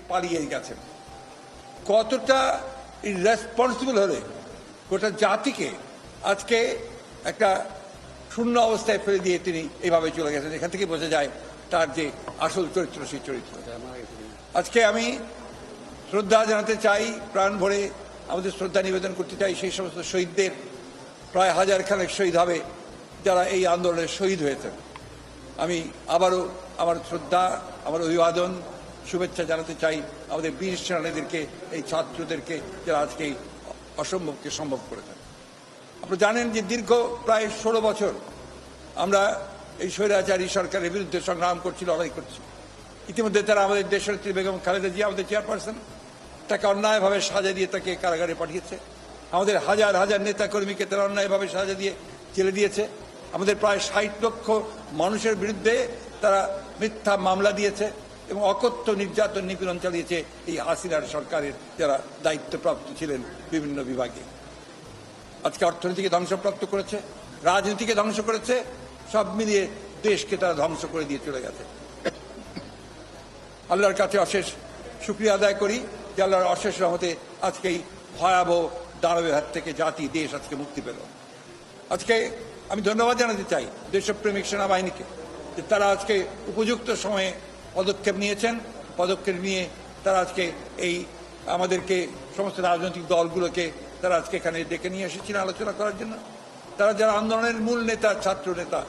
পালিয়ে গেছেন। কতটা ইররেসপন্সিবল হলে গোটা জাতিকে আজকে একটা শূন্য অবস্থায় ফেলে দিয়ে তিনি এইভাবে চলে গেছেন। এখান থেকে বোঝা যায় তার যে আসল চরিত্র, সেই চরিত্র। আজকে আমি শ্রদ্ধা জানাতে চাই, প্রাণ ভরে আমাদের শ্রদ্ধা নিবেদন করতে চাই সেই সমস্ত শহীদদের। প্রায় 1000 খানেক শহীদ হবে যারা এই আন্দোলনে শহীদ হয়েছেন। আমি আবারও আমার শ্রদ্ধা, আমার অভিবাদন, শুভেচ্ছা জানাতে চাই আমাদের বীর সেনানীদেরকে, এই ছাত্রদেরকে যারা আজকে এই অসম্ভবকে সম্ভব করেছেন। আপনারা জানেন যে দীর্ঘ প্রায় 16 বছর আমরা এই স্বৈরাচারী সরকারের বিরুদ্ধে সংগ্রাম করছি, লড়াই করছি। ইতিমধ্যে তারা আমাদের দেশনেত্রী বেগম খালেদা জিয়া, আমাদের চেয়ারপারসন, তাকে অন্যায়ভাবে সাজা দিয়ে তাকে কারাগারে পাঠিয়েছে। আমাদের হাজার হাজার নেতাকর্মীকে তারা অন্যায়ভাবে সাজা দিয়ে জেলে দিয়েছে। আমাদের প্রায় 60 লক্ষ মানুষের বিরুদ্ধে তারা মিথ্যা মামলা দিয়েছে এবং অকথ্য নির্যাতন নিপীড়ন চালিয়েছে এই হাসিনার সরকারের যারা দায়িত্বপ্রাপ্ত ছিলেন বিভিন্ন বিভাগে। আজকে অর্থনীতিকে ধ্বংসপ্রাপ্ত করেছে, রাজনীতিকে ধ্বংস করেছে, সব মিলিয়ে দেশকে তারা ধ্বংস করে দিয়ে চলে গেছে। আল্লাহর কাছে অশেষ শুকরিয়া আদায় করি যে আল্লাহর অশেষ রহমতে আজকে এই ভয়াবহ দানবের হাত থেকে জাতি, দেশ আজকে মুক্তি পেল। আজকে আমি ধন্যবাদ জানাতে চাই দেশপ্রেমিক সেনাবাহিনীকে যে তারা আজকে উপযুক্ত সময়ে পদক্ষেপ নিয়েছেন। পদক্ষেপ নিয়ে তারা আজকে এই আমাদেরকে সমস্ত রাজনৈতিক দলগুলোকে তারা আজকে এখানে ডেকে নিয়ে এসেছিলেন আলোচনা করার জন্য। তারা যারা আন্দোলনের মূল নেতা, ছাত্র নেতা,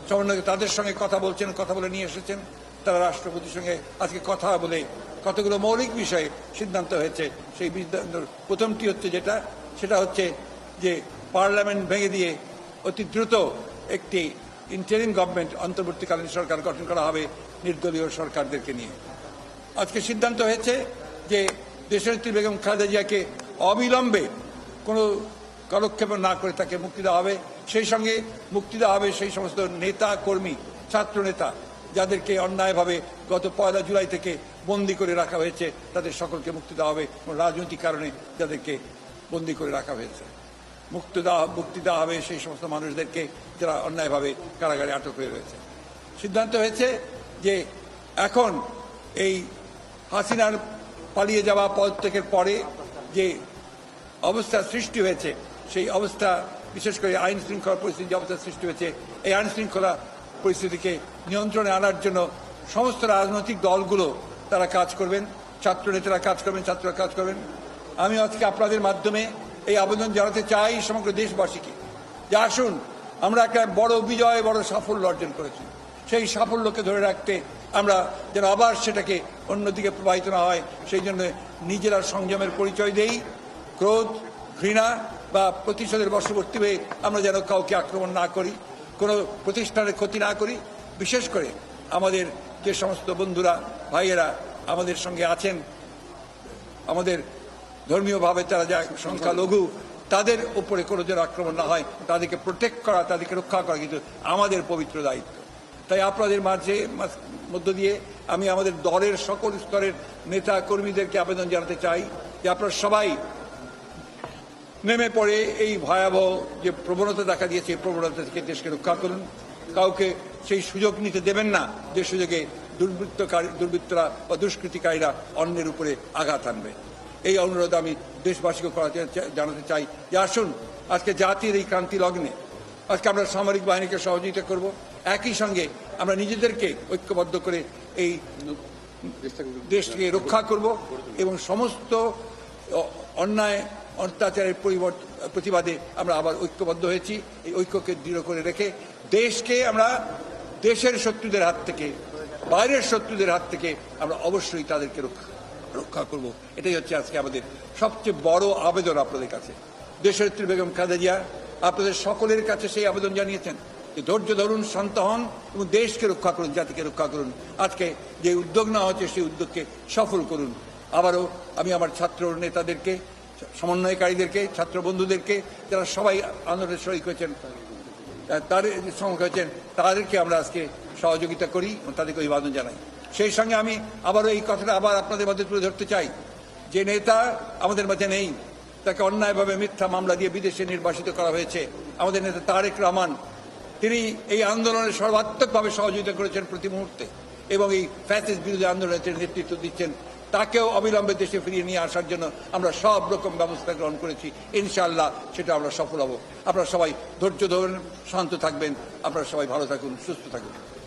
সমন্বয়, তাদের সঙ্গে কথা বলছেন, কথা বলে নিয়ে এসেছেন। তারা রাষ্ট্রপতির সঙ্গে আজকে কথা বলে কতগুলো মৌলিক বিষয়ে সিদ্ধান্ত হয়েছে। সেই সিদ্ধান্তর প্রথমটি হচ্ছে সেটা হচ্ছে যে পার্লামেন্ট ভেঙে দিয়ে অতি দ্রুত একটি ইন্টারিম গভর্নমেন্ট, অন্তর্বর্তীকালীন সরকার গঠন করা হবে নির্দলীয় সরকারদেরকে নিয়ে। আজকে সিদ্ধান্ত হয়েছে যে দেশনেত্রী বেগম খালেদা জিয়াকে অবিলম্বে কোনো কালক্ষেপ না করে তাকে মুক্তি দেওয়া হবে। সেই সঙ্গে মুক্তি দেওয়া হবে সেই সমস্ত নেতা কর্মী, ছাত্র নেতা যাদেরকে অন্যায়ভাবে গত 1 জুলাই থেকে বন্দী করে রাখা হয়েছে, তাদের সকলকে মুক্তি দেওয়া হবে। রাজনৈতিক কারণে যাদেরকে বন্দী করে রাখা হয়েছে মুক্তি দেওয়া হবে সেই সমস্ত মানুষদেরকে যারা অন্যায়ভাবে কারাগারে আটক হয়ে রয়েছে। সিদ্ধান্ত হয়েছে যে এখন এই হাসিনার পালিয়ে যাওয়া পদত্যাগের পরে যে অবস্থা সৃষ্টি হয়েছে, সেই অবস্থা, বিশেষ করে আইন শৃঙ্খলা পরিস্থিতি যে অবস্থা সৃষ্টি হয়েছে, এই আইন শৃঙ্খলা পরিস্থিতিকে নিয়ন্ত্রণে আনার জন্য সমস্ত রাজনৈতিক দলগুলো তারা কাজ করবেন, ছাত্র নেতারা কাজ করবেন, ছাত্ররা কাজ করবেন। আমি আজকে আপনাদের মাধ্যমে এই আবেদন জানাতে চাই সমগ্র দেশবাসীকে যে আসুন, আমরা একটা বড় বিজয়, বড় সাফল্য অর্জন করেছি। সেই সাফল্যকে ধরে রাখতে আমরা যেন আবার সেটাকে অন্যদিকে প্রবাহিত না হয়, সেই জন্য নিজেরা সংযমের পরিচয় দেই। ক্রোধ, ঘৃণা বা প্রতিশোধের বশবর্তী হয়ে আমরা যেন কাউকে আক্রমণ না করি, কোনো প্রতিষ্ঠানের ক্ষতি না করি। বিশেষ করে আমাদের যে সমস্ত বন্ধুরা, ভাইয়েরা আমাদের সঙ্গে আছেন, আমাদের ধর্মীয়ভাবে তারা যা সংখ্যালঘু, তাদের উপরে কোনো যেন আক্রমণ না হয়, তাদেরকে প্রোটেক্ট করা, তাদেরকে রক্ষা করা কিন্তু আমাদের পবিত্র দায়িত্ব। তাই আপনাদের মধ্য দিয়ে আমি আমাদের দলের সকল স্তরের নেতা কর্মীদেরকে আবেদন জানাতে চাই যে আপনারা সবাই নেমে পড়ে এই ভয়াবহ যে প্রবণতা দেখা দিয়েছে, এই প্রবণতা থেকে দেশকে রক্ষা করুন। কাউকে সেই সুযোগ নিতে দেবেন না যে সুযোগে দুর্বৃত্তরা বা দুষ্কৃতিকারীরা অন্যের উপরে আঘাত আনবে। এই অনুরোধ আমি দেশবাসীকে জানাতে চাই যে আসুন, আজকে জাতির এই ক্রান্তি লগ্নে আজকে আমরা সামরিক বাহিনীকে সহযোগিতা করব, একই সঙ্গে আমরা নিজেদেরকে ঐক্যবদ্ধ করে এই দেশকে রক্ষা করব এবং সমস্ত অন্যায় অত্যাচারের প্রতিবাদে আমরা আবার ঐক্যবদ্ধ হয়েছি। এই ঐক্যকে দৃঢ় করে রেখে দেশকে আমরা দেশের শত্রুদের হাত থেকে, বাইরের শত্রুদের হাত থেকে আমরা অবশ্যই তাদেরকে রক্ষা করব। এটাই হচ্ছে আজকে আমাদের সবচেয়ে বড় আবেদন আপনাদের কাছে। দেশনেত্রী বেগম খালেদা জিয়া আপনাদের সকলের কাছে সেই আবেদন জানিয়েছেন যে ধৈর্য ধরুন, শান্ত হন এবং দেশকে রক্ষা করুন, জাতিকে রক্ষা করুন। আজকে যে উদ্যোগ নেওয়া হচ্ছে সেই উদ্যোগকে সফল করুন। আবারও আমি আমার ছাত্র নেতাদেরকে, সমন্বয়কারীদেরকে, ছাত্র বন্ধুদেরকে যারা সবাই আন্দোলনের শরিক হয়েছেন, তাদেরকে আমরা আজকে সহযোগিতা করি এবং তাদেরকে অভিবাদন জানাই। সেই সঙ্গে আমি আবারও এই কথাটা আবার আপনাদের মধ্যে তুলে ধরতে চাই, যে নেতা আমাদের মাঝে নেই, তাকে অন্যায়ভাবে মিথ্যা মামলা দিয়ে বিদেশে নির্বাসিত করা হয়েছে, আমাদের নেতা তারেক রহমান, তিনি এই আন্দোলনে সর্বাত্মকভাবে সহযোগিতা করেছেন প্রতি মুহূর্তে এবং এই ফ্যাসিস্ট বিরোধী আন্দোলনের নেতৃত্ব দিচ্ছেন তাকেও অবিলম্বে দেশে ফিরিয়ে নিয়ে আসার জন্য আমরা সব রকম ব্যবস্থা গ্রহণ করেছি। ইনশাআল্লাহ সেটা আমরা সফল হব। আপনারা সবাই ধৈর্য ধরুন, শান্ত থাকবেন। আপনারা সবাই ভালো থাকুন, সুস্থ থাকুন।